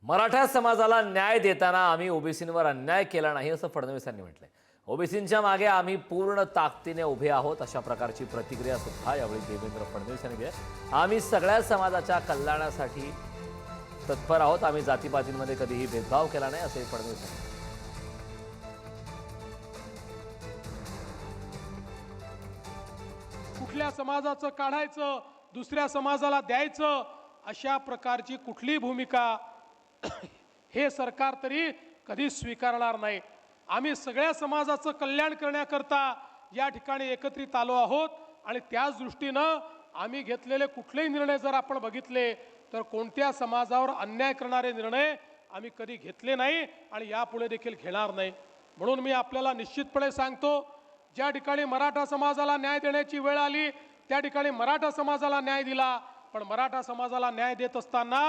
मराठा समाजाला न्याय देताना आम्ही ओबीसींवर अन्याय केला नाही असं फडणवीसांनी म्हटलंय। ओबीसींच्या मागे आम्ही पूर्ण ताकदीने उभे आहोत अशा प्रकारची प्रतिक्रिया सुद्धा यावेळी देवेंद्र फडणवीस यांनी दिली। आम्ही सगळ्या समाजाच्या कल्याणासाठी तत्पर आहोत, आम्ही जातीपातींमध्ये कधीही भेदभाव केला नाही असे फडणवीस म्हणाले। कुठल्या समाजाचं काढायचं दुसऱ्या समाजाला द्यायचं अशा प्रकारची कुठली भूमिका हे सरकार तरी कधी स्वीकारणार नाही। आम्ही सगळ्या समाजाचं कल्याण करण्याकरता या ठिकाणी एकत्रित आलो आहोत आणि त्याच दृष्टीनं आम्ही घेतलेले कुठलेही निर्णय जर आपण बघितले तर कोणत्या समाजावर अन्याय करणारे निर्णय आम्ही कधी घेतले नाही आणि यापुढे देखील घेणार नाही। म्हणून मी आपल्याला निश्चितपणे सांगतो, ज्या ठिकाणी मराठा समाजाला न्याय देण्याची वेळ आली त्या ठिकाणी मराठा समाजाला न्याय दिला, पण मराठा समाजाला न्याय देत असताना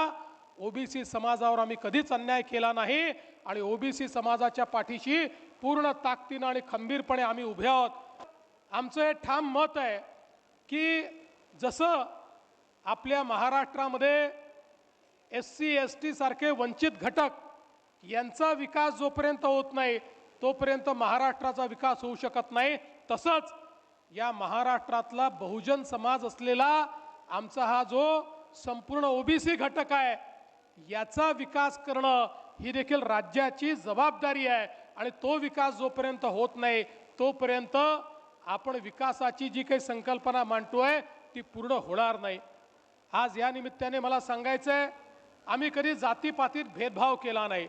ओबीसी समाजावर आम्ही कधीच अन्याय केला नाही आणि ओबीसी समाजाच्या पाठीशी पूर्ण ताकदीने आणि खंबीरपणे आम्ही उभे आहोत। आमचं हे ठाम मत आहे की जसं आपल्या महाराष्ट्रामध्ये SC ST सारखे वंचित घटक यांचा विकास जोपर्यंत होत नाही तोपर्यंत महाराष्ट्राचा विकास होऊ शकत नाही, तसंच या महाराष्ट्रातला बहुजन समाज असलेला आमचा हा जो संपूर्ण ओबीसी घटक आहे याचा विकास करणं ही देखील राज्याची जबाबदारी आहे आणि तो विकास जोपर्यंत होत नाही तोपर्यंत आपण विकासाची जी काही संकल्पना मांडतोय ती पूर्ण होणार नाही। आज या निमित्ताने मला सांगायचं आहे, आम्ही कधी जातीपातीत भेदभाव केला नाही।